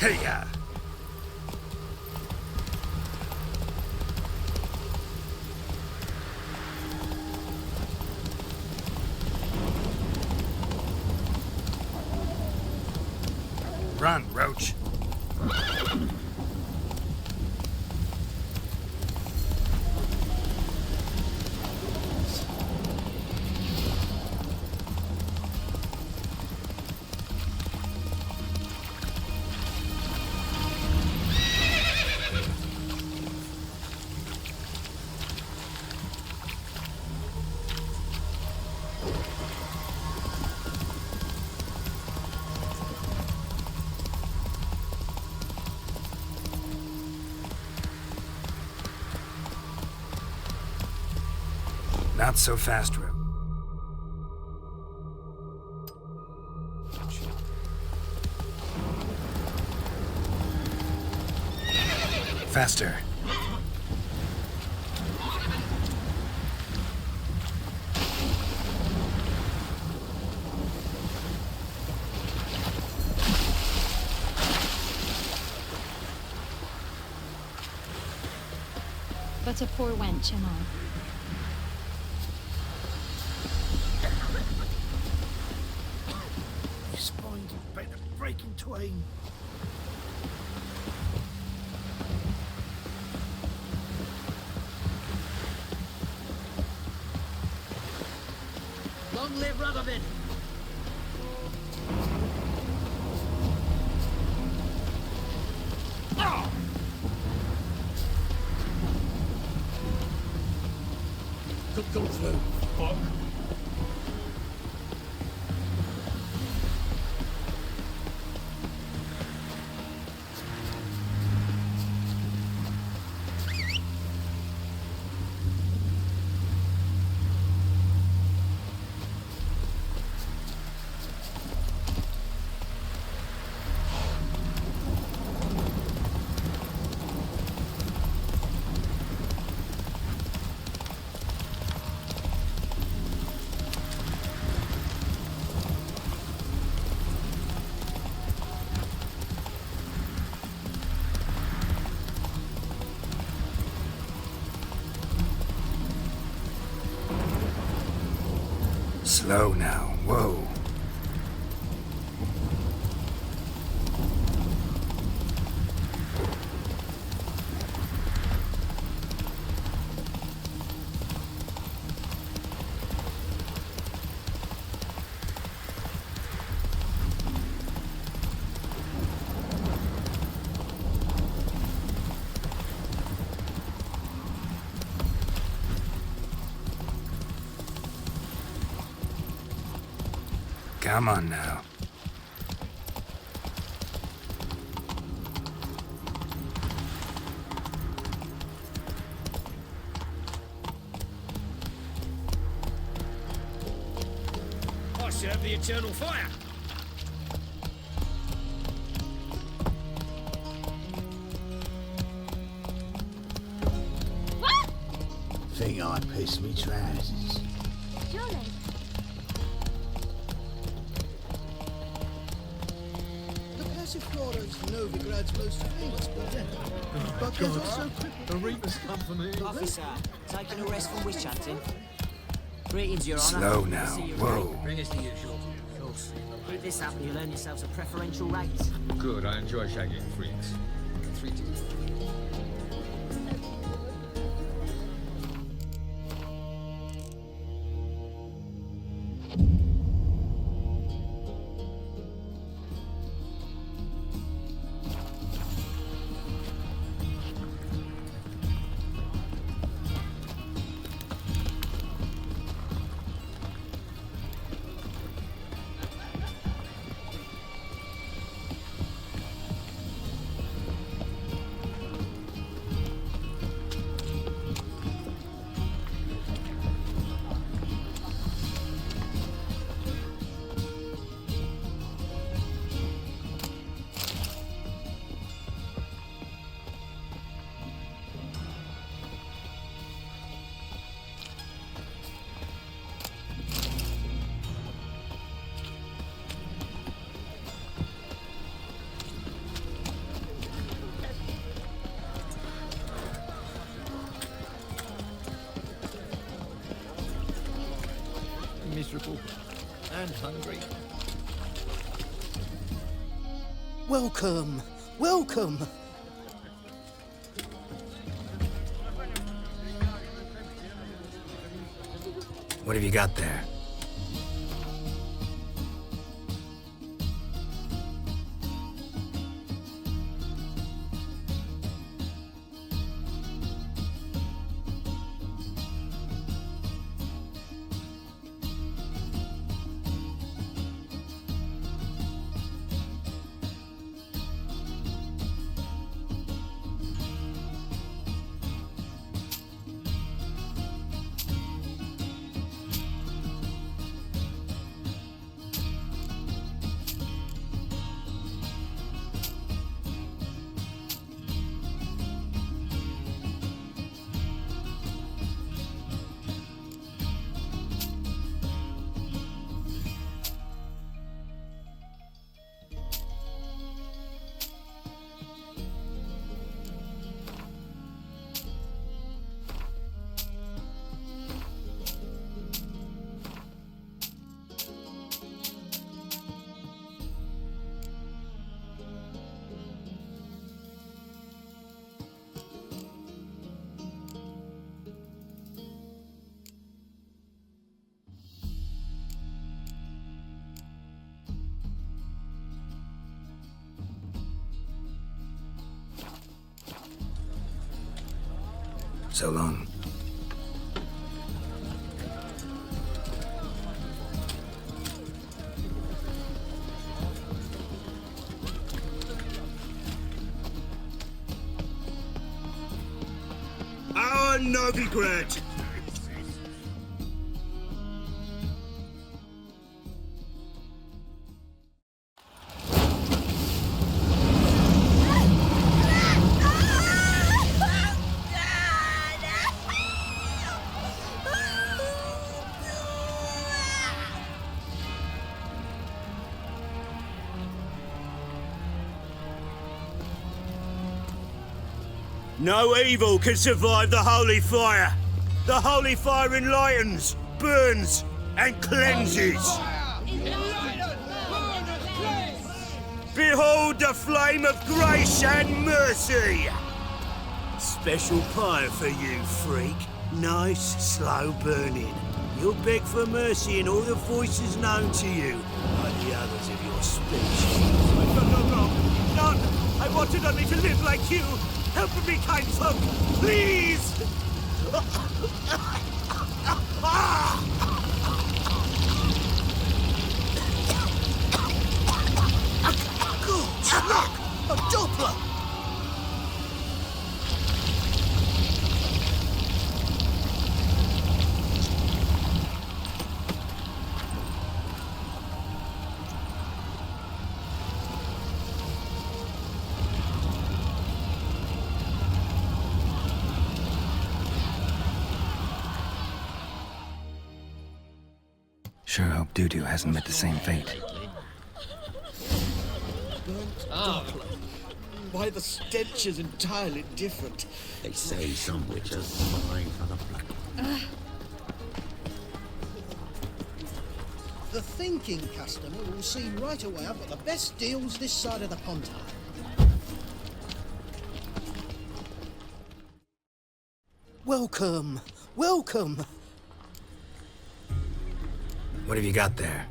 Hey-ya! Run, Roach. Not so fast, Ro. Faster. But a poor wench am I. Your spine's about to break in twain. Long live Rudderman! Come through. Fuck. Slow now. Whoa. Come on now. I should have the eternal fire. What? Think I pissed me trousers. Surely. Flora's Novigrad's most famous protector. But there's also The Reapers come for me. Officer, taking a rest from witch hunting. Greetings, Your Honour. Slow now. See you Whoa. free. Bring us the usual. Of course. Keep this up and you'll earn yourselves a preferential rate. Good, I enjoy shagging freaks. 3 2. miserable and hungry. Welcome, welcome. What have you got there? So long. Oh, no regret. No evil can survive the holy fire. The holy fire enlightens, burns, and cleanses. Behold the flame of grace and mercy. Special pyre for you, freak. Nice, slow burning. You'll beg for mercy in all the voices known to you, like the others of your species. I've done no wrong. None. I wanted only to live like you. Help me, kind folk, please! Good, look! A Doppler! Sure hope Doo-Doo hasn't met the same fate. Burnt Doppler. Why, the stench is entirely different. They say some witches fine for the black. The thinking customer will see right away I've got the best deals this side of the pond. Welcome, welcome. What have you got there?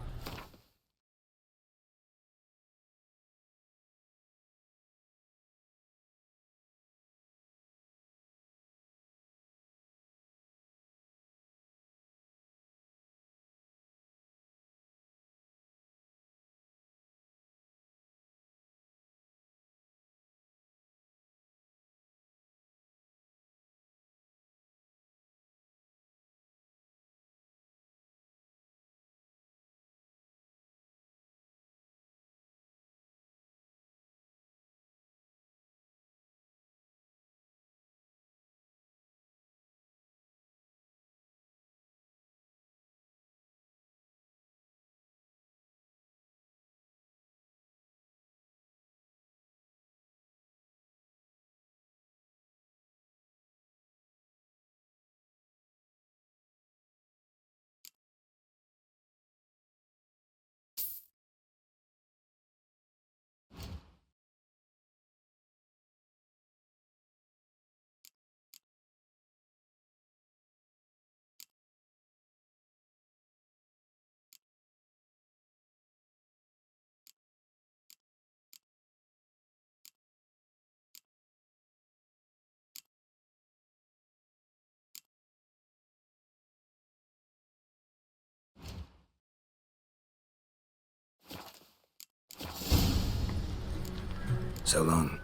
So long.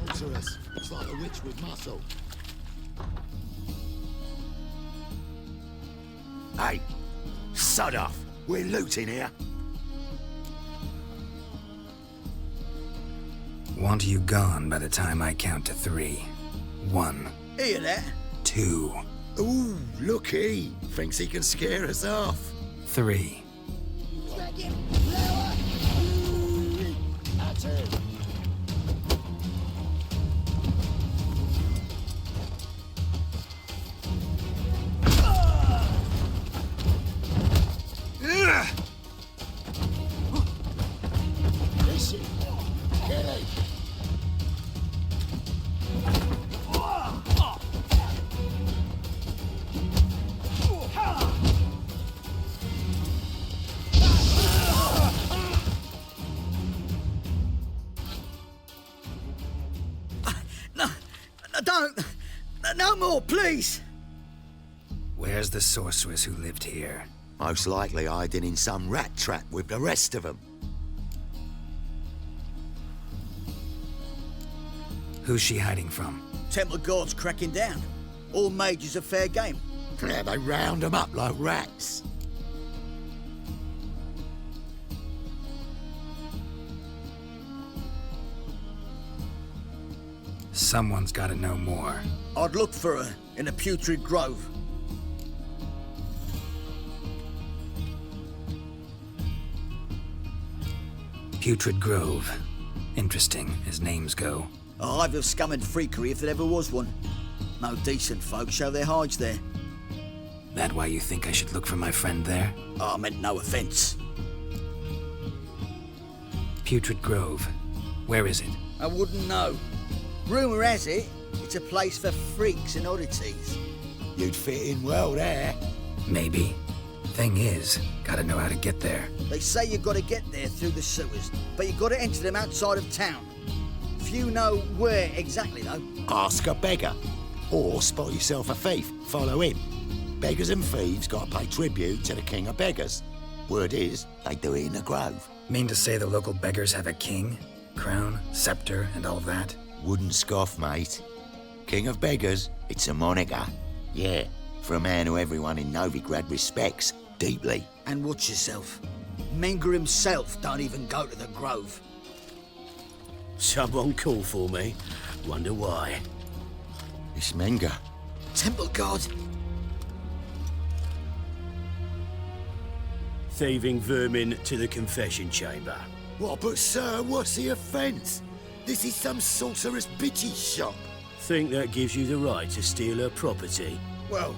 Sorceress. It's like a witch with muscle. Hey, sod off. We're looting here. Want you gone by the time I count to 3. 1, Hear that? 2, Ooh, looky. Thinks he can scare us off. 3. Listen. Kill him. Don't! No more, please! Where's the sorceress who lived here? Most likely hiding in some rat trap with the rest of them. Who's she hiding from? Temple Guard's cracking down. All mages are fair game. Yeah, they round them up like rats. Someone's gotta know more. I'd look for her in a putrid grove. Putrid Grove. Interesting, as names go. A hive of scum and freakery if there ever was one. No decent folk show their hides there. That why you think I should look for my friend there? Oh, I meant no offence. Putrid Grove. Where is it? I wouldn't know. Rumour has it, it's a place for freaks and oddities. You'd fit in well there. Maybe. Thing is, gotta know how to get there. They say you've got to get there through the sewers, but you've got to enter them outside of town. Few know where exactly, though. Ask a beggar. Or spot yourself a thief. Follow him. Beggars and thieves got to pay tribute to the king of beggars. Word is, they do it in the grove. Mean to say the local beggars have a king? Crown, scepter, and all that? Wouldn't scoff, mate. King of beggars, it's a moniker. Yeah, for a man who everyone in Novigrad respects deeply. And watch yourself. Menger himself don't even go to the grove. Someone call for me. Wonder why. It's Menger. Temple Guard. Thieving vermin to the confession chamber. What, but sir, what's the offence? This is some sorceress bitchy shop. Think that gives you the right to steal her property? Well,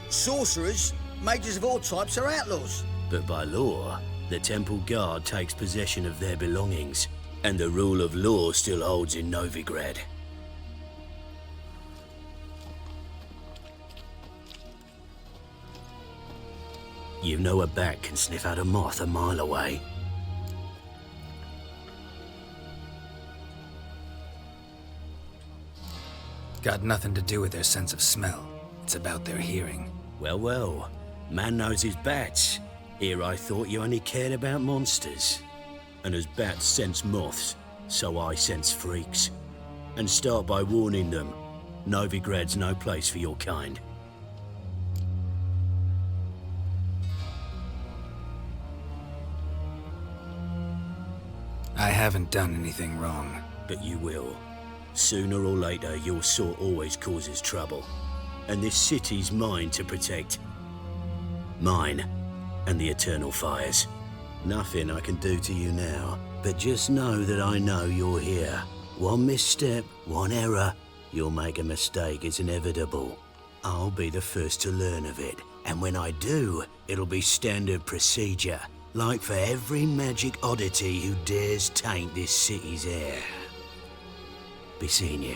sorcerers, mages of all types are outlaws. But by law, the temple guard takes possession of their belongings, and the rule of law still holds in Novigrad. You know a bat can sniff out a moth a mile away. Got nothing to do with their sense of smell. It's about their hearing. Well, well. Man knows his bats. Here I thought you only cared about monsters. And as bats sense moths, so I sense freaks. And start by warning them. Novigrad's no place for your kind. I haven't done anything wrong. But you will. Sooner or later, your sort always causes trouble. And this city's mine to protect. Mine and the eternal fires. Nothing I can do to you now, but just know that I know you're here. One misstep, one error, you'll make a mistake, it's inevitable. I'll be the first to learn of it, and when I do, it'll be standard procedure, like for every magic oddity who dares taint this city's air. Be seeing you.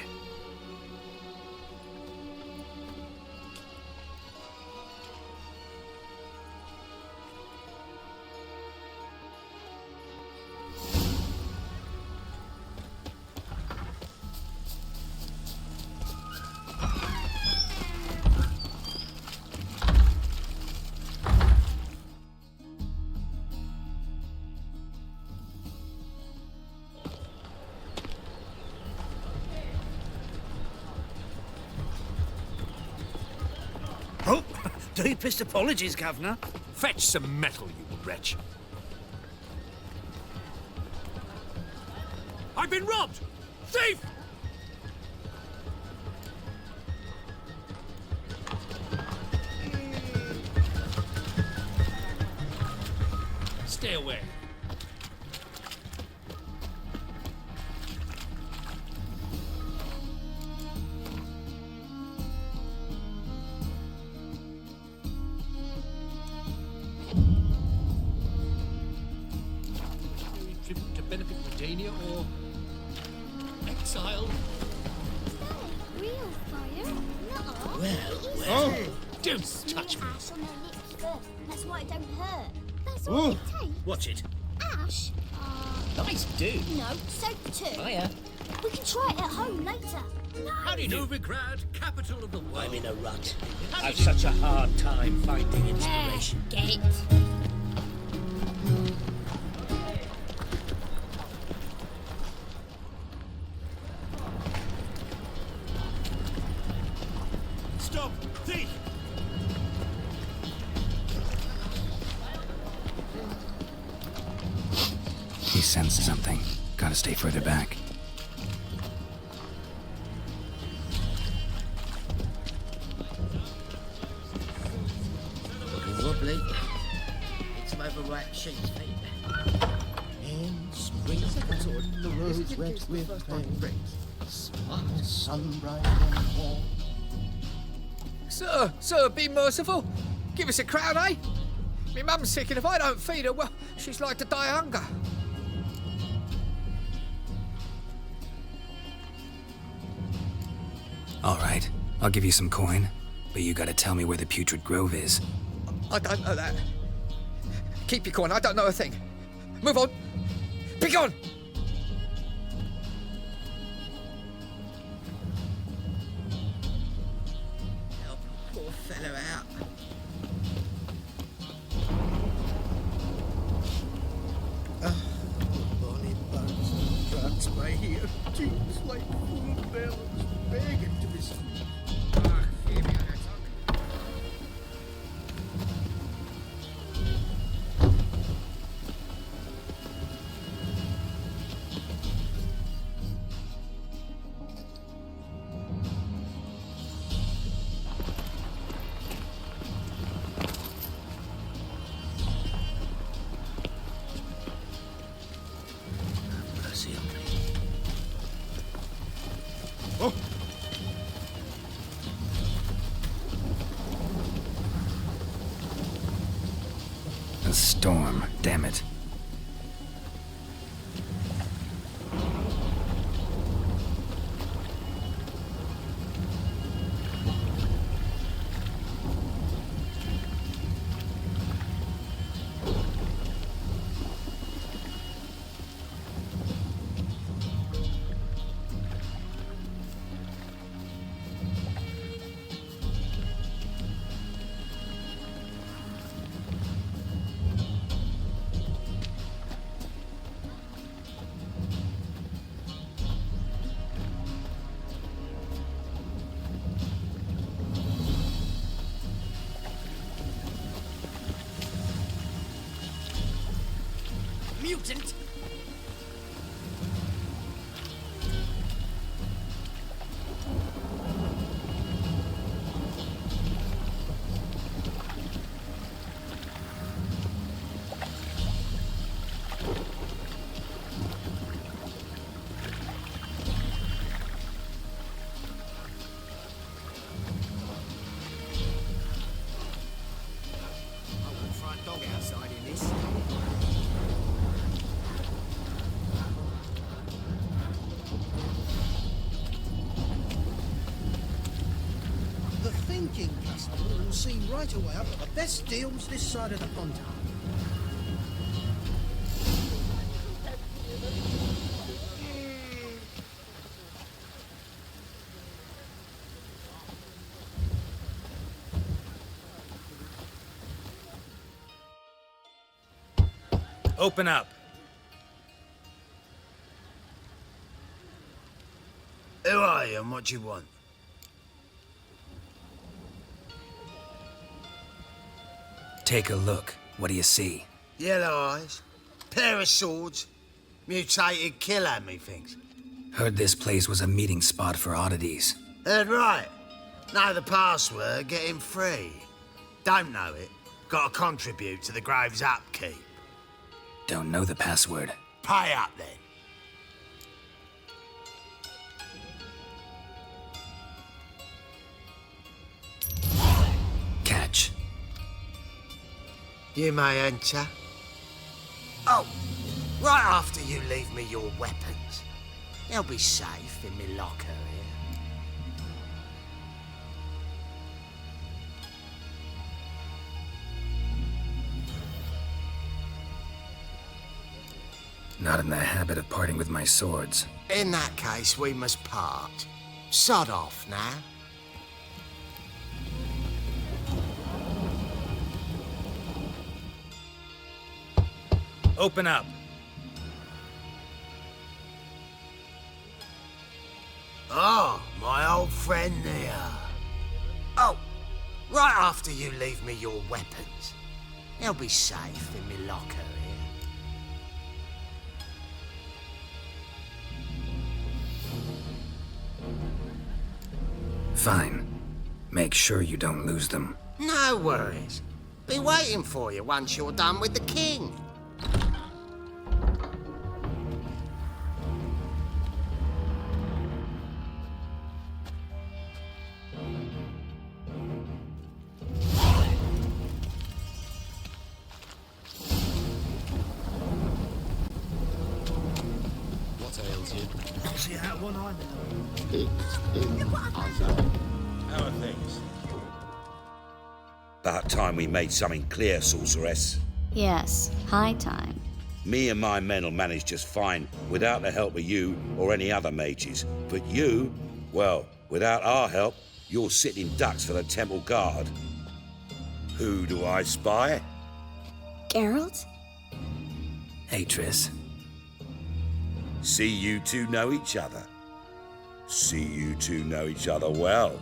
Deepest apologies, Governor. Fetch some metal, you wretch. I've been robbed! Thief! Stay away. To benefit Britannia or exile? Real fire? Not Oh! Don't touch me! ash on their lips first. That's why it don't hurt. That's all it takes. Watch it. Ash? Nice dude. No, soap too. Hiya. We can try it at home later. No. How do you do? Novigrad, capital of the world. I'm in a rut. How I've do you- such a hard time finding inspiration. Get it. Stop! Thief! He sensed something. Gotta stay further back. Wobbly. It's some overripe sheep's feet. In spring, the roads wet with pain. Sun bright and warm. Sir, be merciful. Give us a crown, eh? Me mum's sick, and if I don't feed her, well, she's like to die of hunger. All right, I'll give you some coin, but you gotta tell me where the Putrid Grove is. I don't know that. Keep your coin, I don't know a thing. Move on. Be gone! Help a poor fellow out. Bonnie bugs, drugs by here. Jeeps like fool bells, begging to be squeezed. Ah, hear me on that tongue. Mercy on me. A storm, damn it. Mutant! I wouldn't find a dog outside in this. The thinking customer will see right away I've got the best deals this side of the pond. Open up. Who are you and what do you want? Take a look. What do you see? Yellow eyes, pair of swords, mutated killer, methinks. Heard this place was a meeting spot for oddities. Heard right. Know the password, get him free. Don't know it, gotta contribute to the Grave's upkeep. Don't know the password. Pay up then. Catch. You may enter. Oh, right after you leave me your weapons. They'll be safe in me locker here. Not in the habit of parting with my swords. In that case, we must part. Sod off now. Open up. Oh, my old friend there. Oh, right after you leave me your weapons. They'll be safe in me locker here. Fine. Make sure you don't lose them. No worries. Be waiting for you once you're done with the king. What ails you? See that one I know. How are things? About time we made something clear, sorceress. Yes, high time. Me and my men will manage just fine without the help of you or any other mages. But you, well, without our help, you're sitting ducks for the temple guard. Who do I spy? Geralt? Hey, Triss. See you two know each other. See you two know each other well.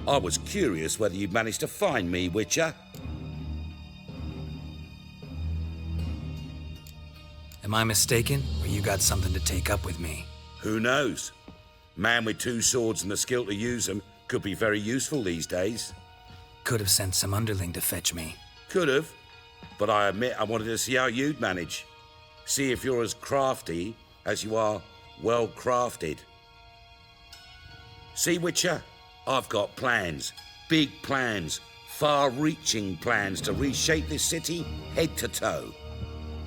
I was curious whether you'd managed to find me, Witcher. Am I mistaken, or you got something to take up with me? Who knows? Man with two swords and the skill to use them could be very useful these days. Could have sent some underling to fetch me. Could have, but I admit I wanted to see how you'd manage. See if you're as crafty as you are well crafted. See, Witcher, I've got plans, big plans, far-reaching plans to reshape this city head to toe.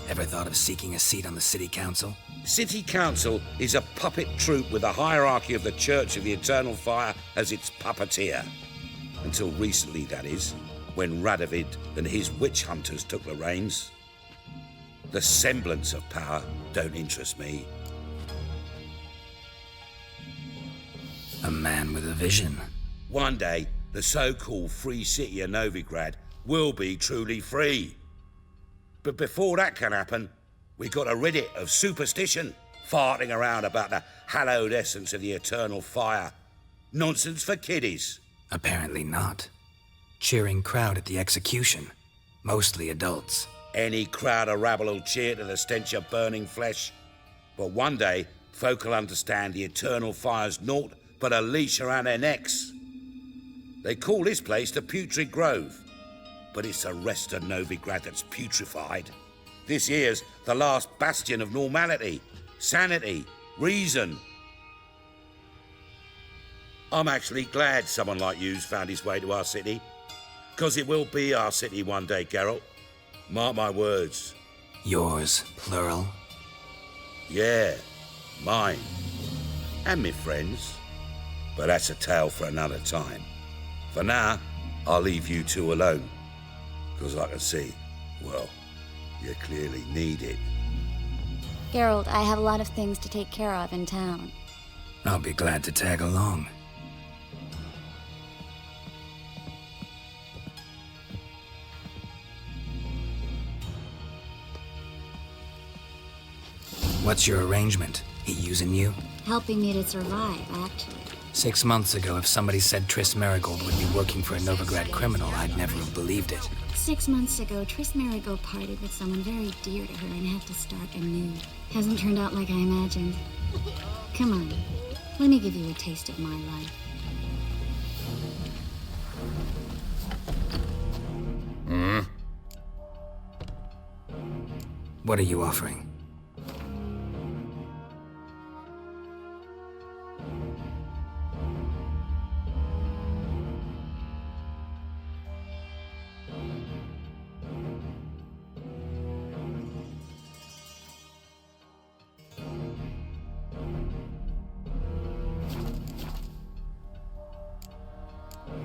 Ever thought of seeking a seat on the city council? City Council is a puppet troupe with the hierarchy of the Church of the Eternal Fire as its puppeteer. Until recently, that is, when Radovid and his witch hunters took the reins. The semblance of power don't interest me. A man with a vision. One day, the so-called free city of Novigrad will be truly free. But before that can happen, we got to rid it of superstition, farting around about the hallowed essence of the eternal fire. Nonsense for kiddies. Apparently not. Cheering crowd at the execution. Mostly adults. Any crowd of rabble will cheer to the stench of burning flesh. But one day, folk will understand the eternal fire's naught but a leash around their necks. They call this place the Putrid Grove, but it's the rest of Novigrad that's putrefied. This here's the last bastion of normality, sanity, reason. I'm actually glad someone like you's found his way to our city, because it will be our city one day, Geralt. Mark my words. Yours, plural. Yeah, mine. And me friends. But that's a tale for another time. For now, I'll leave you two alone. Because I can see, well, you clearly need it. Geralt, I have a lot of things to take care of in town. I'll be glad to tag along. What's your arrangement? He using you? Helping me to survive, actually. 6 months ago, if somebody said Triss Merigold would be working for a Novigrad criminal, I'd never have believed it. 6 months ago, Tris Marigold parted with someone very dear to her and had to start anew. Hasn't turned out like I imagined. Come on, let me give you a taste of my life. What are you offering?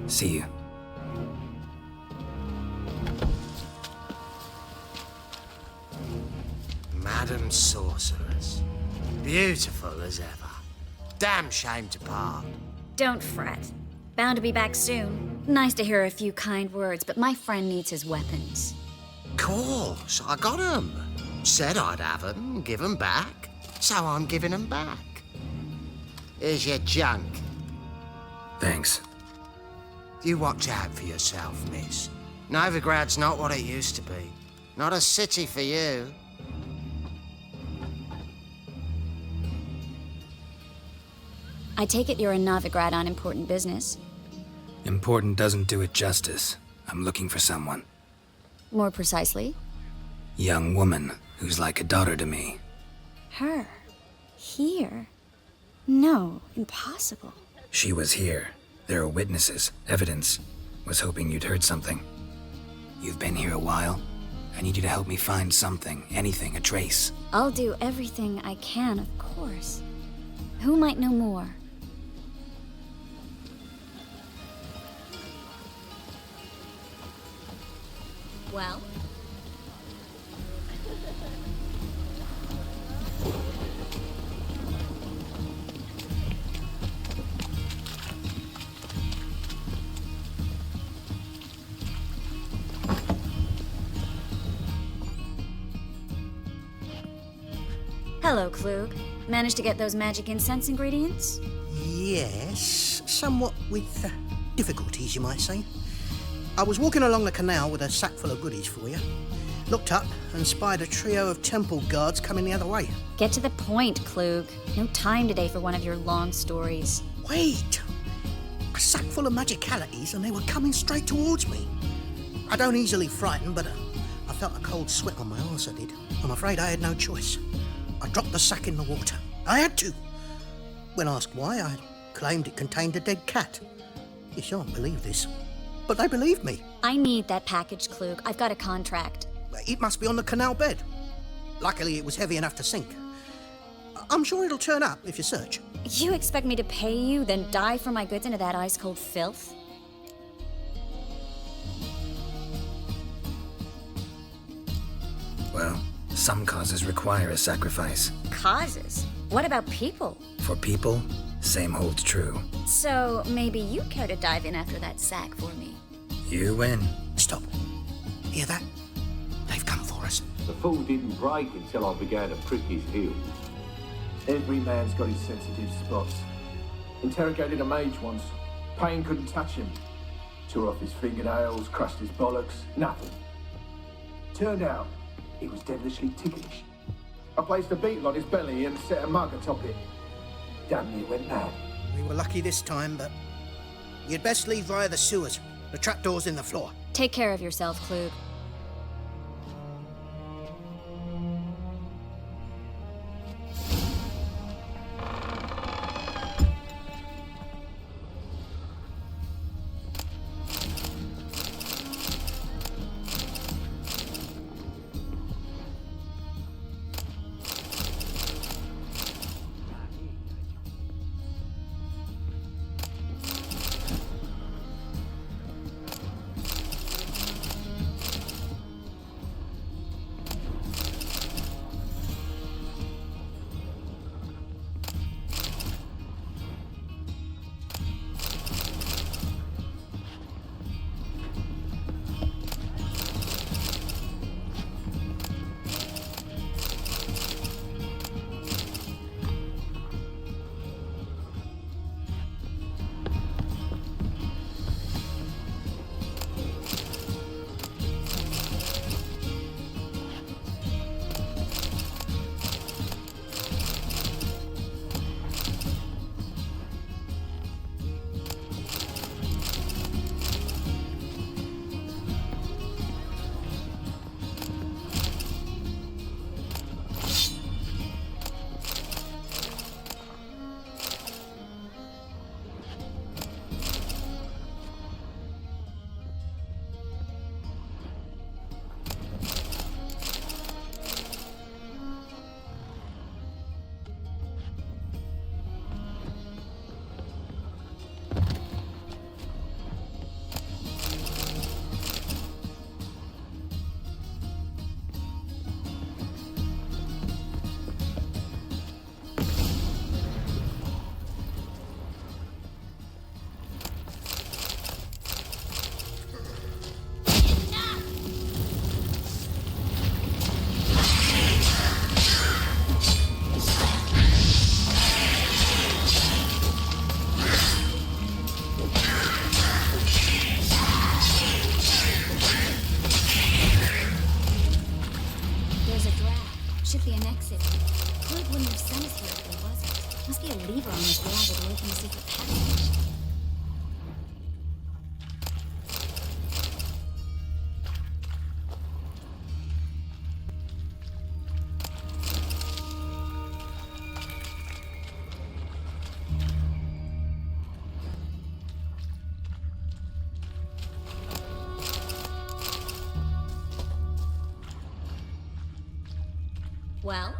See you. Madam Sorceress. Beautiful as ever. Damn shame to part. Don't fret. Bound to be back soon. Nice to hear a few kind words, but my friend needs his weapons. Course, I got 'em. Said I'd have 'em, give 'em back. So I'm giving 'em back. Here's your junk. Thanks. You watch out for yourself, miss. Novigrad's not what it used to be. Not a city for you. I take it you're in Novigrad on important business. Important doesn't do it justice. I'm looking for someone. More precisely? Young woman who's like a daughter to me. Her? Here? No, impossible. She was here. There are witnesses, evidence. Was hoping you'd heard something. You've been here a while. I need you to help me find something, anything, a trace. I'll do everything I can, of course. Who might know more? Well? Hello, Klug. Managed to get those magic incense ingredients? Yes, somewhat with difficulties, you might say. I was walking along the canal with a sack full of goodies for you. Looked up and spied a trio of temple guards coming the other way. Get to the point, Klug. No time today for one of your long stories. Wait! A sack full of magicalities and they were coming straight towards me. I don't easily frighten, but I felt a cold sweat on my arse, I did. I'm afraid I had no choice. I dropped the sack in the water. I had to. When asked why, I claimed it contained a dead cat. You shan't believe this, but they believed me. I need that package, Klug. I've got a contract. It must be on the canal bed. Luckily, it was heavy enough to sink. I'm sure it'll turn up if you search. You expect me to pay you, then dive for my goods into that ice-cold filth? Well, some causes require a sacrifice. Causes? What about people? For people, same holds true. So maybe you care to dive in after that sack for me? You win. Stop. Hear that? They've come for us. The fool didn't break until I began to prick his heels. Every man's got his sensitive spots. Interrogated a mage once. Pain couldn't touch him. Tore off his fingernails, crushed his bollocks, nothing. Turned out, he was devilishly ticklish. I placed a beetle on his belly and set a mug atop it. Damn near went mad. We were lucky this time, but you'd best leave via the sewers. The trapdoor's in the floor. Take care of yourself, Klug. Well?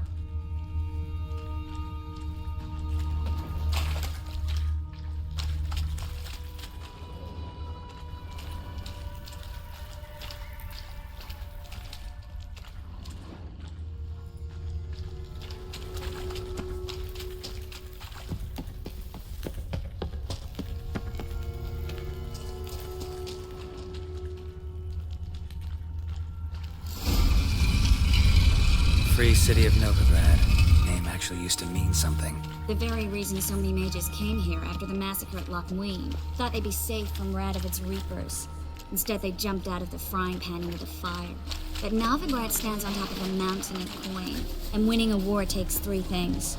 Free city of Novigrad. Name actually used to mean something. The very reason so many mages came here after the massacre at Loch Muin. Thought they'd be safe from Radovid's reapers. Instead, they jumped out of the frying pan into the fire. But Novigrad stands on top of a mountain of coin, and winning a war takes three things.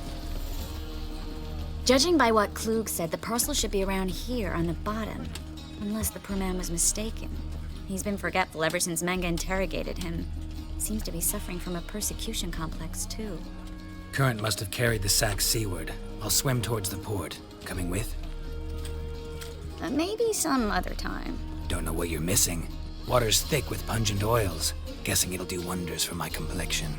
Judging by what Klug said, the parcel should be around here on the bottom. Unless the poor man was mistaken. He's been forgetful ever since Manga interrogated him. Seems to be suffering from a persecution complex, too. Current must have carried the sack seaward. I'll swim towards the port. Coming with? Maybe some other time. Don't know what you're missing. Water's thick with pungent oils. Guessing it'll do wonders for my complexion.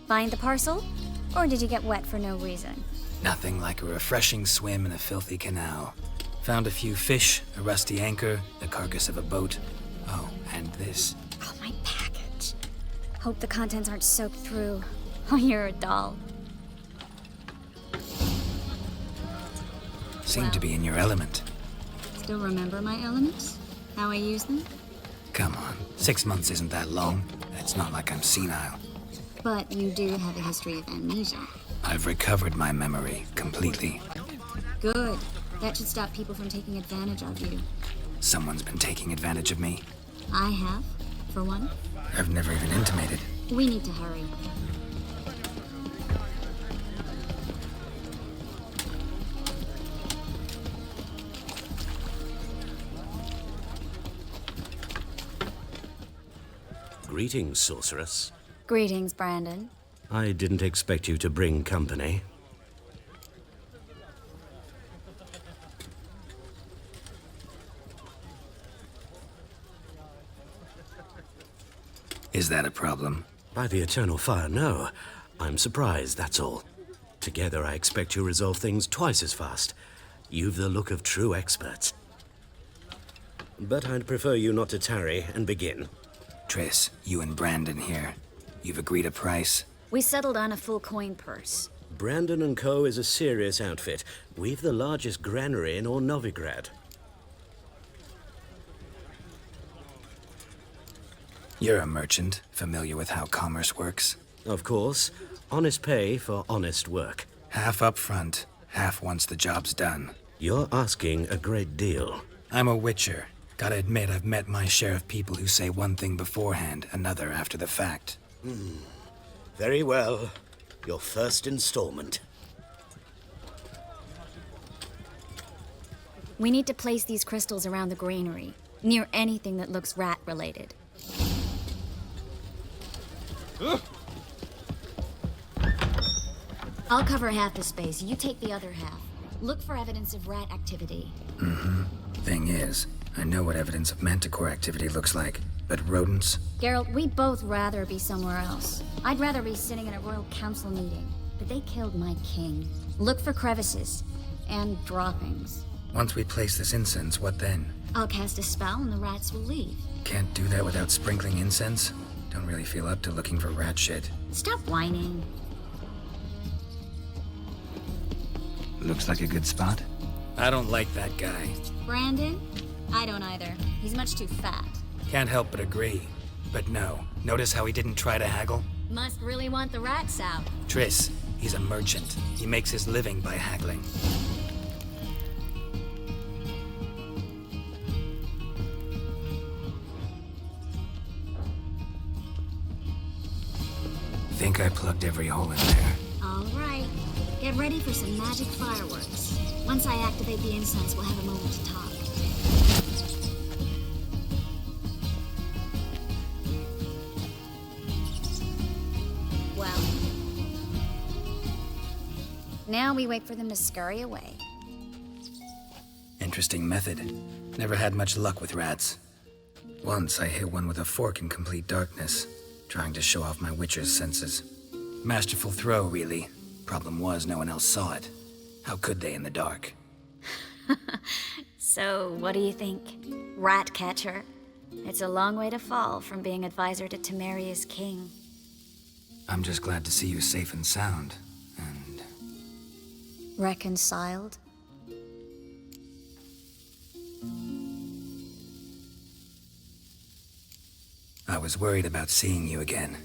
Find the parcel? Or did you get wet for no reason? Nothing like a refreshing swim in a filthy canal. Found a few fish, a rusty anchor, the carcass of a boat. Oh, and this. Oh, my package. Hope the contents aren't soaked through. Oh, you're a doll. Seem to be in your element. Still remember my elements? How I use them? Come on, 6 months isn't that long. It's not like I'm senile. But you do have a history of amnesia. I've recovered my memory completely. Good. That should stop people from taking advantage of you. Someone's been taking advantage of me. I have, for one. I've never even intimated. We need to hurry. Greetings, sorceress. Greetings, Brandon. I didn't expect you to bring company. Is that a problem? By the eternal fire, no. I'm surprised, that's all. Together, I expect you resolve things twice as fast. You've the look of true experts. But I'd prefer you not to tarry and begin. Triss, you and Brandon here. You've agreed a price? We settled on a full coin purse. Brandon & Co. is a serious outfit. We've the largest granary in all Novigrad. You're a merchant, familiar with how commerce works? Of course. Honest pay for honest work. Half up front, half once the job's done. You're asking a great deal. I'm a witcher. Gotta admit, I've met my share of people who say one thing beforehand, another after the fact. Very well. Your first installment. We need to place these crystals around the granary, near anything that looks rat-related. I'll cover half the space, you take the other half. Look for evidence of rat activity. Thing is, I know what evidence of manticore activity looks like, but rodents? Geralt, we'd both rather be somewhere else. I'd rather be sitting in a royal council meeting, but they killed my king. Look for crevices and droppings. Once we place this incense, what then? I'll cast a spell and the rats will leave. Can't do that without sprinkling incense? Don't really feel up to looking for rat shit. Stop whining. Looks like a good spot. I don't like that guy. Brandon? I don't either. He's much too fat. Can't help but agree. But no, notice how he didn't try to haggle? Must really want the rats out. Triss, he's a merchant. He makes his living by haggling. Think I plugged every hole in there. All right. Get ready for some magic fireworks. Once I activate the incense, we'll have a moment to talk. Well. Now we wait for them to scurry away. Interesting method. Never had much luck with rats. Once I hit one with a fork in complete darkness, trying to show off my witcher's senses. Masterful throw, really. Problem was, no one else saw it. How could they in the dark? So, what do you think? Rat catcher? It's a long way to fall from being advisor to Temeria's king. I'm just glad to see you safe and sound, and... Reconciled? I was worried about seeing you again.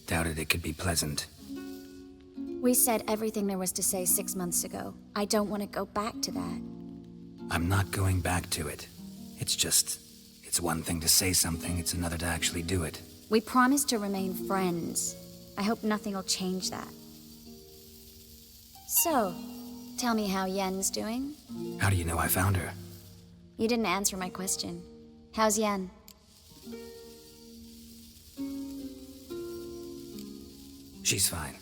Doubted it could be pleasant. We said everything there was to say 6 months ago. I don't want to go back to that. I'm not going back to it. It's one thing to say something, it's another to actually do it. We promised to remain friends. I hope nothing will change that. So, tell me how Yen's doing? How do you know I found her? You didn't answer my question. How's Yen? She's fine.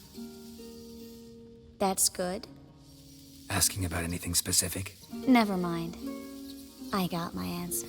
That's good. Asking about anything specific? Never mind. I got my answer.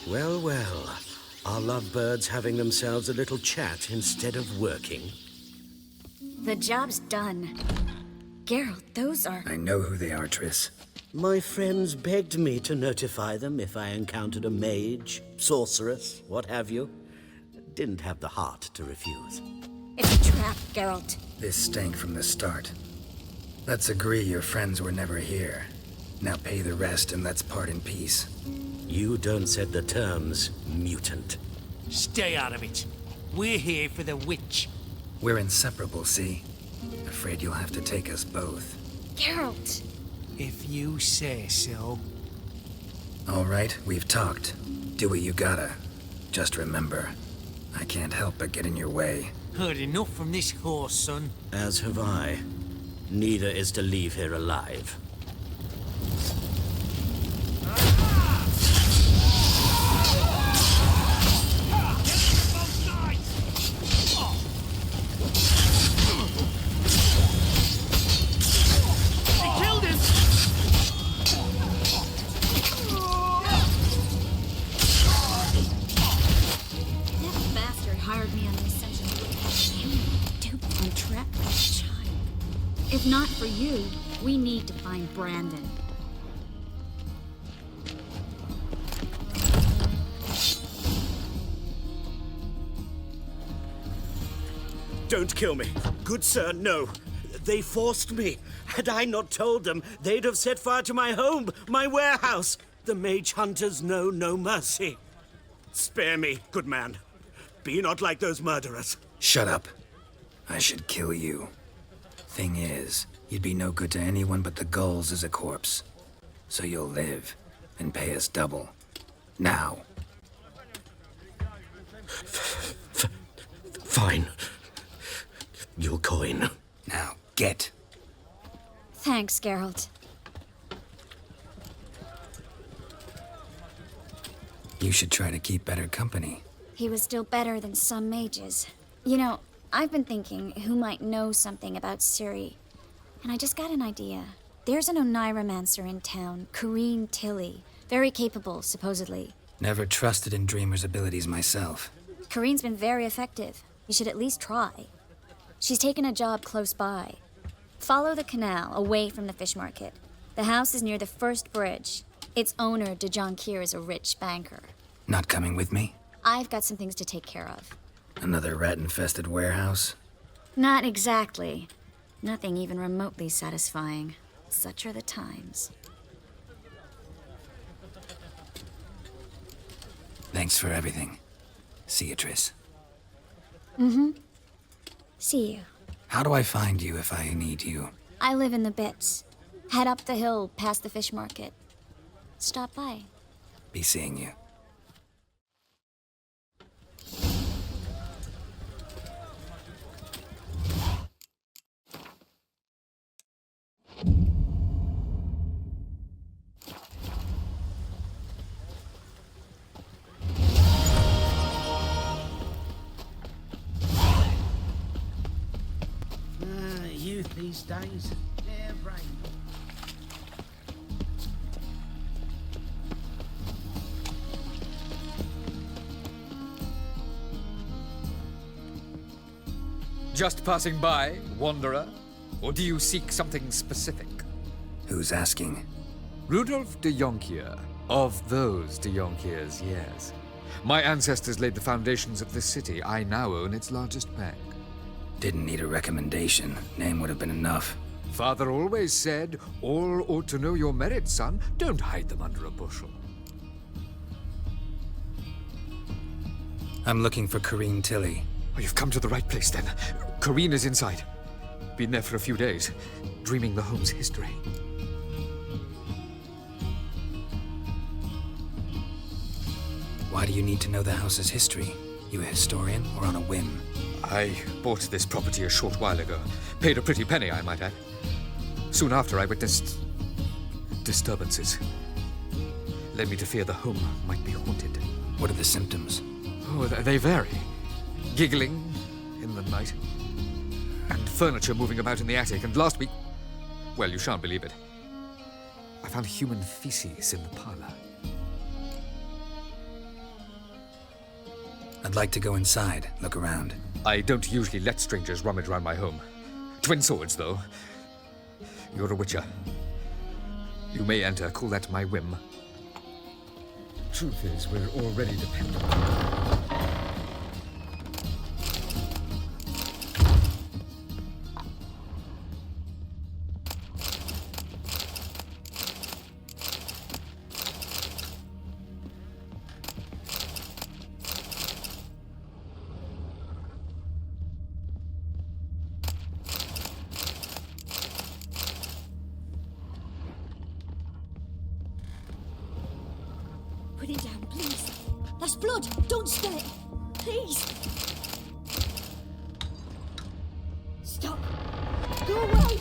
Well, well. Are lovebirds having themselves a little chat instead of working? The job's done. Geralt, those are... I know who they are, Triss. My friends begged me to notify them if I encountered a mage, sorceress, what have you. Didn't have the heart to refuse. It's a trap, Geralt. This stank from the start. Let's agree your friends were never here. Now pay the rest and let's part in peace. You don't set the terms, mutant. Stay out of it. We're here for the witch. We're inseparable, see? Afraid you'll have to take us both. Geralt! If you say so. All right, we've talked. Do what you gotta. Just remember, I can't help but get in your way. Heard enough from this horse, son. As have I. Neither is to leave here alive. If not for you, we need to find Brandon. Don't kill me. Good sir, no. They forced me. Had I not told them, they'd have set fire to my home, my warehouse. The mage hunters know no mercy. Spare me, good man. Be not like those murderers. Shut up. I should kill you. Thing is, you'd be no good to anyone but the gulls as a corpse. So you'll live and pay us double. Now. Fine. Your coin. Now, get. Thanks, Geralt. You should try to keep better company. He was still better than some mages. You know, I've been thinking who might know something about Ciri. And I just got an idea. There's an Oneiromancer in town, Corrine Tilly. Very capable, supposedly. Never trusted in Dreamer's abilities myself. Corrine's been very effective. You should at least try. She's taken a job close by. Follow the canal, away from the fish market. The house is near the first bridge. Its owner, de Jonquier, is a rich banker. Not coming with me? I've got some things to take care of. Another rat-infested warehouse? Not exactly. Nothing even remotely satisfying. Such are the times. Thanks for everything. See you, Triss. Mm-hmm. See you. How do I find you if I need you? I live in the Bits. Head up the hill past the fish market. Stop by. Be seeing you. Youth these days. Yeah, brain. Just passing by, wanderer? Or do you seek something specific? Who's asking? Rudolf de Jonquier. Of those de Jonquiers, yes. My ancestors laid the foundations of this city. I now own its largest bank. Didn't need a recommendation. Name would have been enough. Father always said, all ought to know your merits, son. Don't hide them under a bushel. I'm looking for Corrine Tilly. Oh, you've come to the right place, then. Corrine is inside. Been there for a few days, dreaming the home's history. Why do you need to know the house's history? You a historian or on a whim? I bought this property a short while ago. Paid a pretty penny, I might add. Soon after, I witnessed disturbances. Led me to fear the home might be haunted. What are the symptoms? Oh, they vary. Giggling in the night. And furniture moving about in the attic. And last week, well, you shan't believe it, I found human feces in the parlor. I'd like to go inside, look around. I don't usually let strangers rummage around my home. Twin swords, though. You're a witcher. You may enter, call that my whim. Truth is, we're already dependent. Put it down, please. That's blood. Don't spill it. Please. Stop. Go away.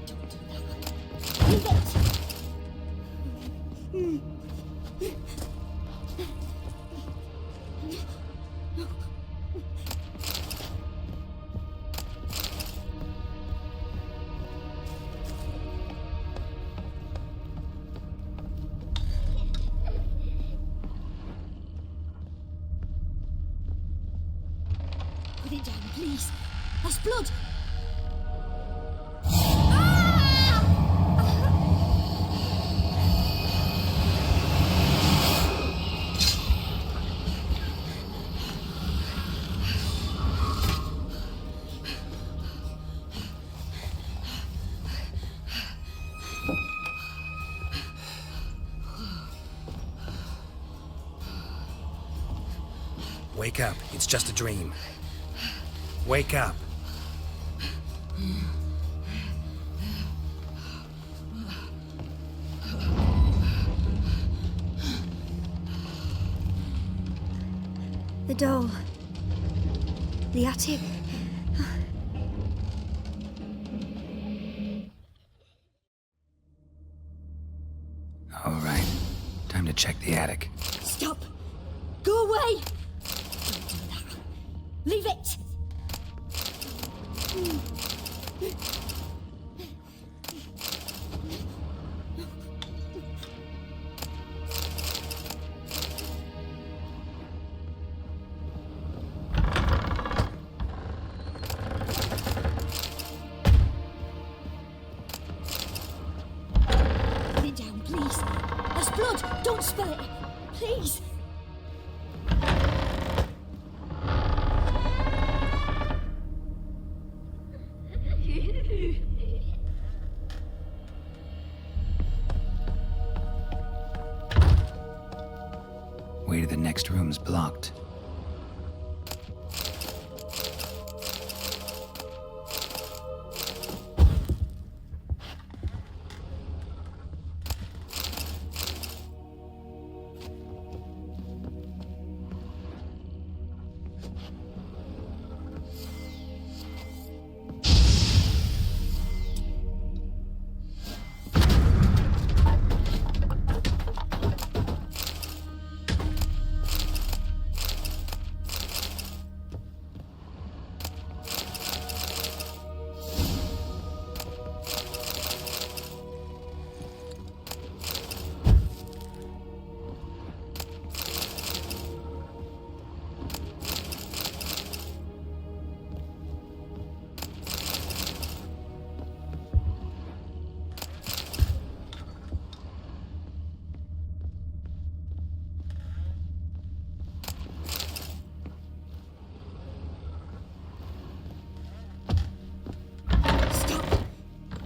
Don't do that. Leave it. Put it down, please. That's blood. Wake up. It's just a dream. Wake up. The doll. The attic. All right. Time to check the attic. Stop! Go away! Don't do that. Leave it! Put it down, please. There's blood! Don't spill it! Please! Way to the next room's blocked.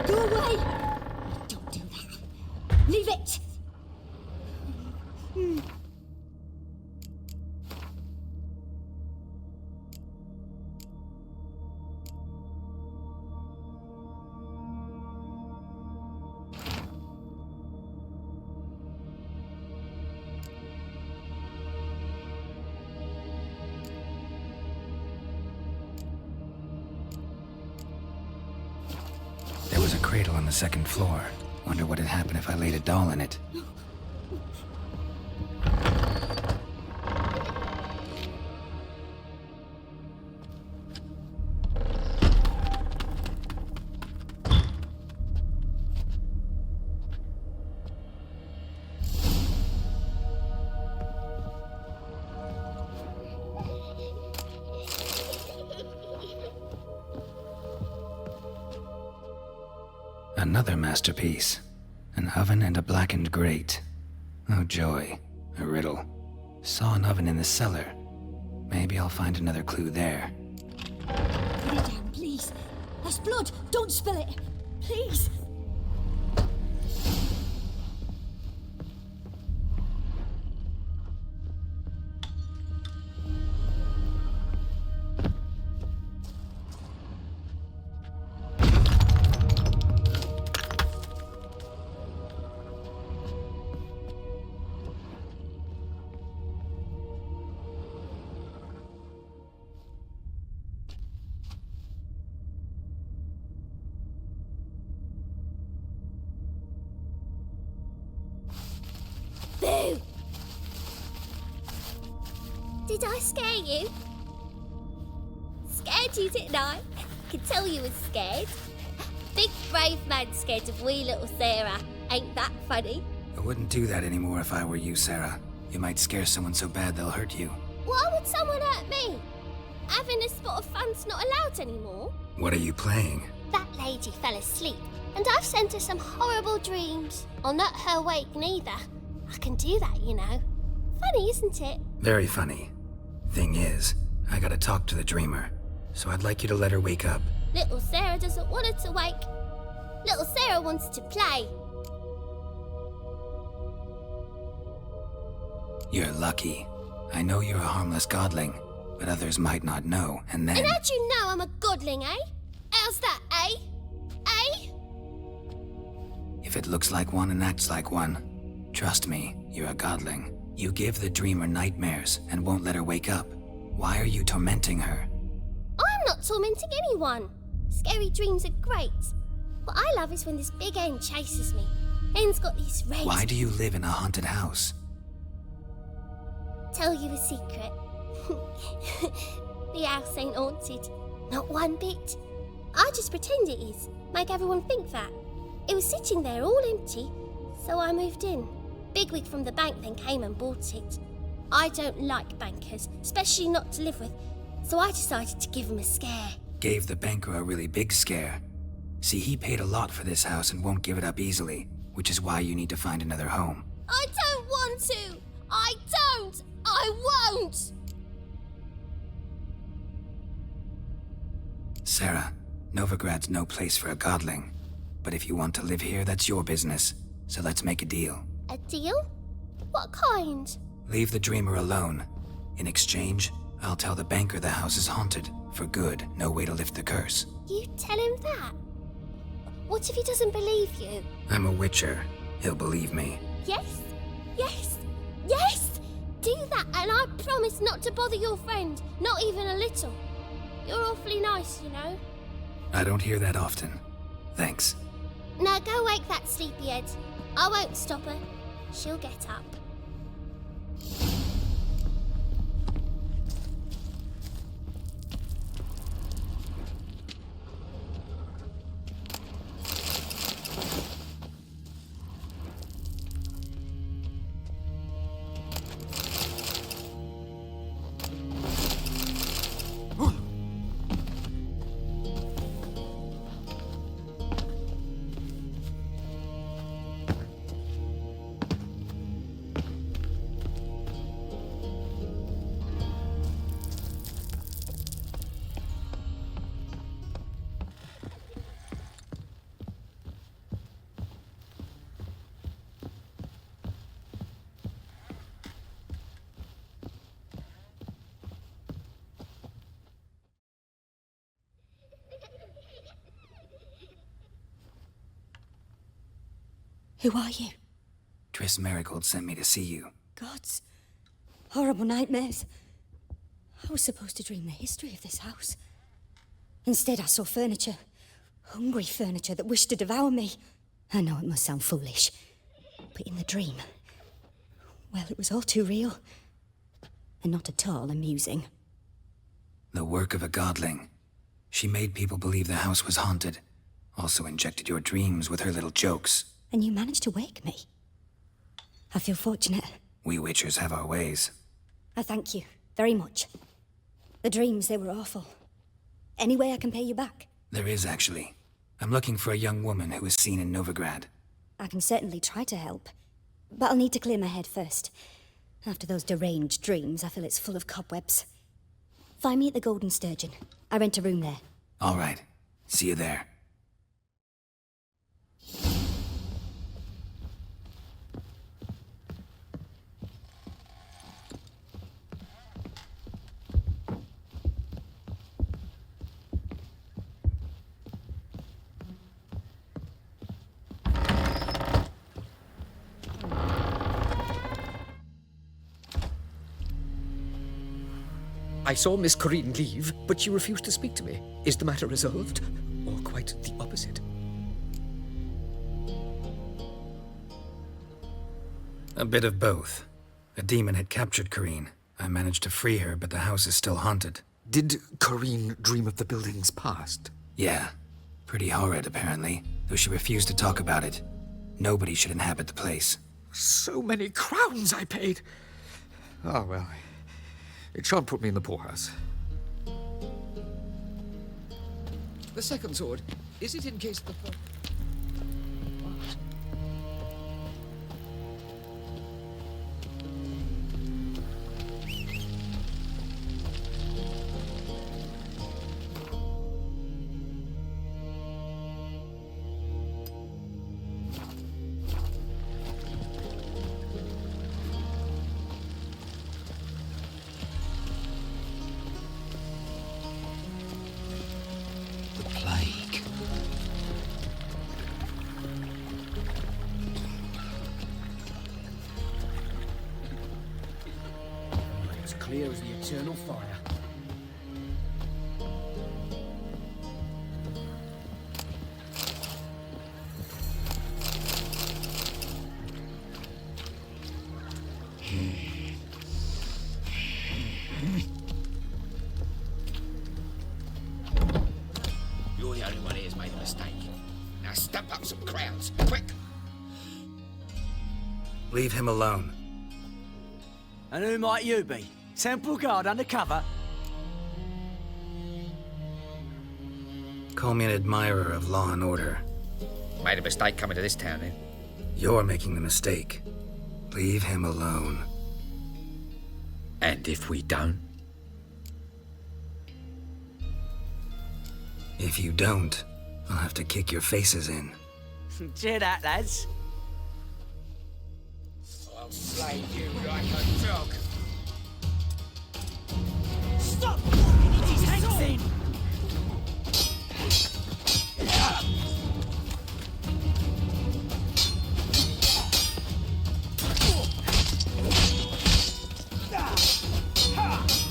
Go away! Don't do that. Leave it! There was a cradle on the second floor. Wonder what had happened if I laid a doll in it. Another masterpiece. An oven and a blackened grate. Oh joy. A riddle. Saw an oven in the cellar. Maybe I'll find another clue there. Put it down, please. There's blood. Don't spill it. Please. Boo! Did I scare you? Scared you, didn't I? Could tell you was scared. Big brave man scared of wee little Sarah. Ain't that funny? I wouldn't do that anymore if I were you, Sarah. You might scare someone so bad they'll hurt you. Why would someone hurt me? Having a spot of fun's not allowed anymore. What are you playing? That lady fell asleep, and I've sent her some horrible dreams. I'll not her wake neither. I can do that, you know. Funny, isn't it? Very funny. Thing is, I gotta talk to the dreamer, so I'd like you to let her wake up. Little Sarah doesn't want her to wake. Little Sarah wants to play. You're lucky. I know you're a harmless godling, but others might not know, and then... And how'd you know I'm a godling, eh? How's that, eh? Eh? If it looks like one and acts like one, trust me, you're a godling. You give the dreamer nightmares and won't let her wake up. Why are you tormenting her? I'm not tormenting anyone. Scary dreams are great. What I love is when this big hen chases me. Hen's got these red... Why do you live in a haunted house? Tell you a secret. The house ain't haunted. Not one bit. I just pretend it is. Make everyone think that. It was sitting there all empty, so I moved in. Bigwig from the bank then came and bought it. I don't like bankers, especially not to live with, so I decided to give him a scare. Gave the banker a really big scare. See, he paid a lot for this house and won't give it up easily, which is why you need to find another home. I don't want to! I don't! I won't! Sarah, Novigrad's no place for a godling. But if you want to live here, that's your business. So let's make a deal. A deal? What kind? Leave the dreamer alone. In exchange, I'll tell the banker the house is haunted. For good, no way to lift the curse. You tell him that? What if he doesn't believe you? I'm a witcher. He'll believe me. Yes? Yes? Yes! Do that and I promise not to bother your friend. Not even a little. You're awfully nice, you know. I don't hear that often. Thanks. Now go wake that sleepyhead. I won't stop her. She'll get up. Who are you? Triss Marigold sent me to see you. Gods. Horrible nightmares. I was supposed to dream the history of this house. Instead, I saw furniture. Hungry furniture that wished to devour me. I know it must sound foolish, but in the dream, well, it was all too real. And not at all amusing. The work of a godling. She made people believe the house was haunted. Also injected your dreams with her little jokes. And you managed to wake me. I feel fortunate. We witchers have our ways. I thank you very much. The dreams, they were awful. Any way I can pay you back? There is, actually. I'm looking for a young woman who was seen in Novigrad. I can certainly try to help. But I'll need to clear my head first. After those deranged dreams, I feel it's full of cobwebs. Find me at the Golden Sturgeon. I rent a room there. All right. See you there. I saw Miss Corinne leave, but she refused to speak to me. Is the matter resolved? Or quite the opposite? A bit of both. A demon had captured Corinne. I managed to free her, but the house is still haunted. Did Corinne dream of the building's past? Yeah. Pretty horrid, apparently, though she refused to talk about it. Nobody should inhabit the place. So many crowns I paid! Oh, well. It shan't put me in the poorhouse. The second sword, is it in case the first... as clear as the eternal fire. You're the only one here who's made a mistake. Now stamp up some crowds, quick! Leave him alone. And who might you be? Temple Guard undercover? Call me an admirer of law and order. Made a mistake coming to this town, then. You're making the mistake. Leave him alone. And if we don't? If you don't, I'll have to kick your faces in. Cheer that, lads. I'll slay you like a dog. Stop walking into his hands in!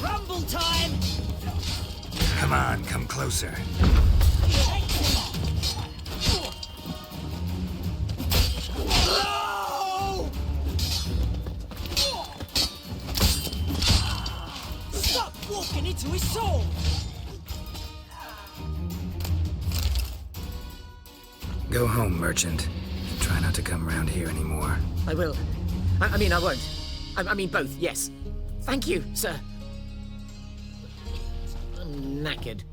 Rumble time! Come on, come closer. Stop walking into his soul! Go home, merchant. Try not to come round here anymore. I will. I mean, I won't. I mean, both, yes. Thank you, sir. I'm knackered.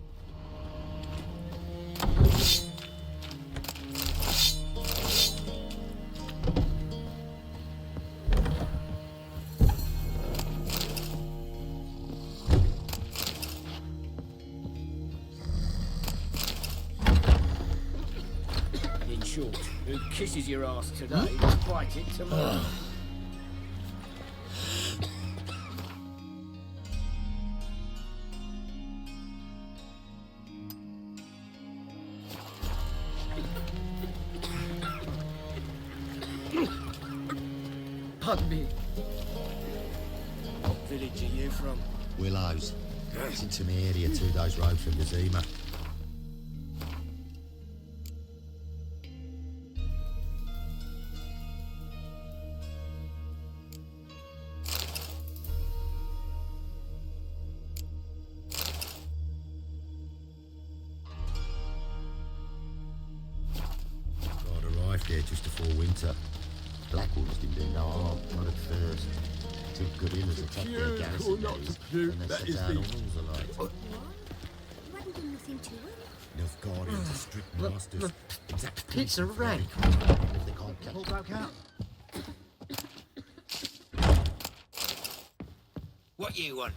In short, who kisses your ass today, bite it tomorrow. Pardon me. What village are you from? Willows. It's into my area, 2 days' road from Gazima. God arrived here just before winter. Blackwoods didn't do no harm, not at first. Took good in as a top their garrison days, and they set out arms alight. You hadn't done nothing to it. Enough guardians are strict masters. Exact Pizza rank. if they can't catch. All broke out. What you want?